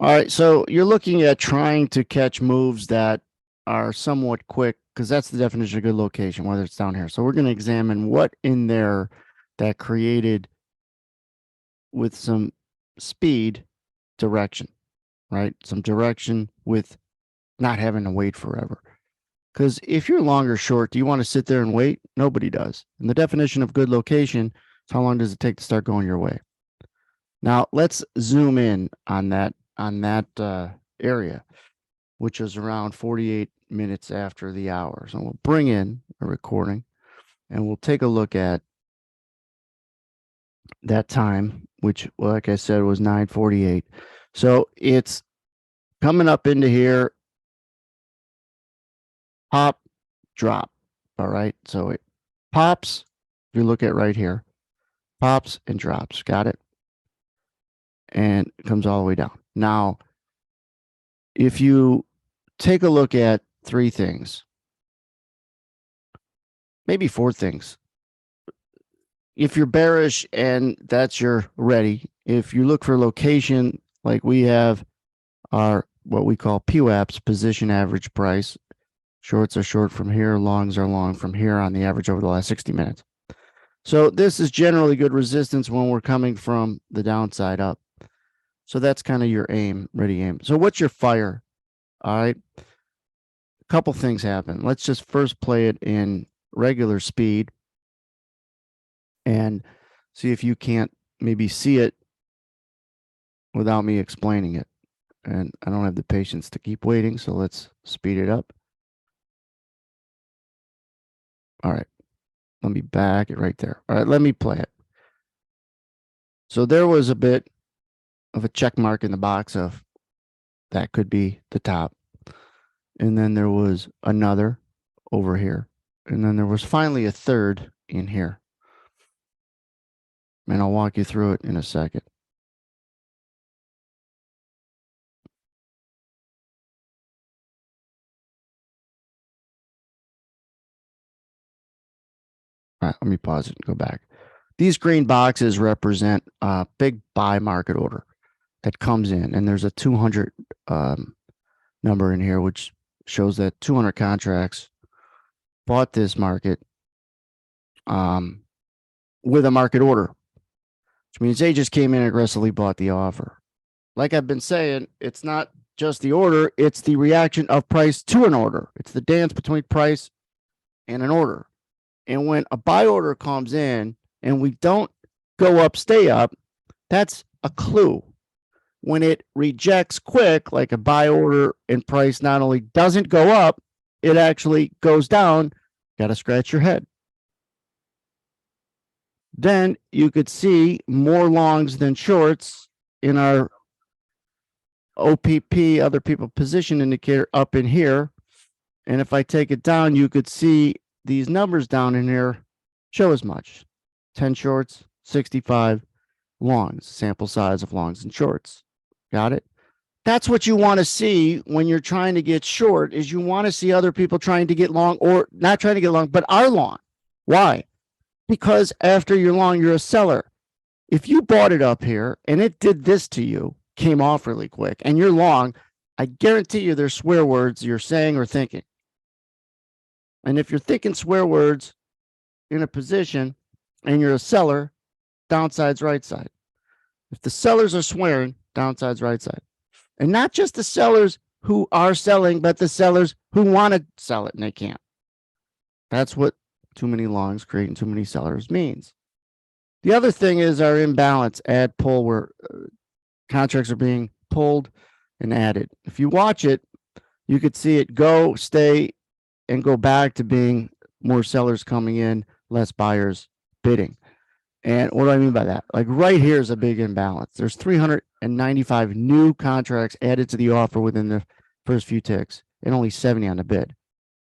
All right. So you're looking at trying to catch moves that are somewhat quick because that's the definition of good location, whether it's down here. So we're going to examine what in there that created with some speed direction, right? Some direction with not having to wait forever. Because if you're long or short, do you want to sit there and wait? Nobody does. And the definition of good location is how long does it take to start going your way? Now let's zoom in on that area, which is around 48 minutes after the hour. So we'll bring in a recording and we'll take a look at that time, which, like I said, was 9:48. So it's coming up into here, pop, drop. All right. So it pops. If you look at right here, pops and drops. Got it? And it comes all the way down. Now, if you take a look at three things, maybe four things. If you're bearish and that's your ready, if you look for location, like we have our what we call PWAPs, position average price. Shorts are short from here, longs are long from here on the average over the last 60 minutes. So this is generally good resistance when we're coming from the downside up. So that's kind of your aim, ready aim. So what's your fire? All right. A couple things happen. Let's just first play it in regular speed and see if you can't maybe see it without me explaining it. And I don't have the patience to keep waiting, so let's speed it up. All right. Let me back it right there. All right, let me play it. So there was a bit of a check mark in the box of that could be the top. And then there was another over here. And then there was finally a third in here. And I'll walk you through it in a second. All right, let me pause it and go back. These green boxes represent a big buy market order that comes in, and there's a 200 number in here, which shows that 200 contracts bought this market with a market order, which means they just came in and aggressively bought the offer. Like I've been saying, it's not just the order, it's the reaction of price to an order. It's the dance between price and an order. And when a buy order comes in and we don't go up, stay up, that's a clue. When it rejects quick, like a buy order and price not only doesn't go up, it actually goes down. Got to scratch your head. Then you could see more longs than shorts in our OPP, other people position indicator, up in here. And if I take it down, you could see these numbers down in here show as much. 10 shorts, 65 longs, sample size of longs and shorts. Got it? That's what you want to see when you're trying to get short, is you want to see other people trying to get long, or not trying to get long, but are long. Why? Because after you're long, you're a seller. If you bought it up here and it did this to you, came off really quick, and you're long, I guarantee you there's swear words you're saying or thinking. And if you're thinking swear words in a position and you're a seller, downside's right side. If the sellers are swearing, downside's right side. And not just the sellers who are selling, but the sellers who want to sell it and they can't. That's what too many longs creating too many sellers means. The other thing is our imbalance, add, pull, where contracts are being pulled and added. If you watch it, you could see it go, stay, and go back to being more sellers coming in, less buyers bidding. And what do I mean by that? Like right here is a big imbalance. There's 395 new contracts added to the offer within the first few ticks and only 70 on the bid.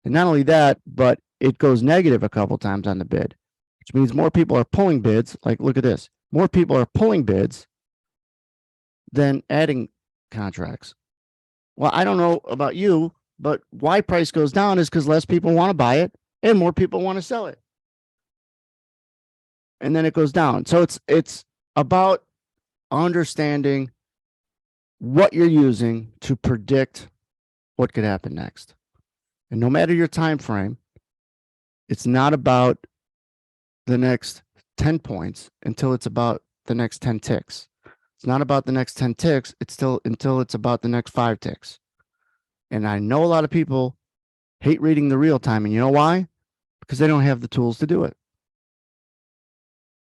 And not only that, but it goes negative a couple times on the bid, which means more people are pulling bids. Like, look at this. More people are pulling bids than adding contracts. Well, I don't know about you, but why price goes down is because less people want to buy it and more people want to sell it. And then it goes down. So it's about understanding what you're using to predict what could happen next. And no matter your time frame, it's not about the next 10 points until it's about the next 10 ticks. It's not about the next 10 ticks. It's still until it's about the next 5 ticks. And I know a lot of people hate reading the real time. And you know why? Because they don't have the tools to do it.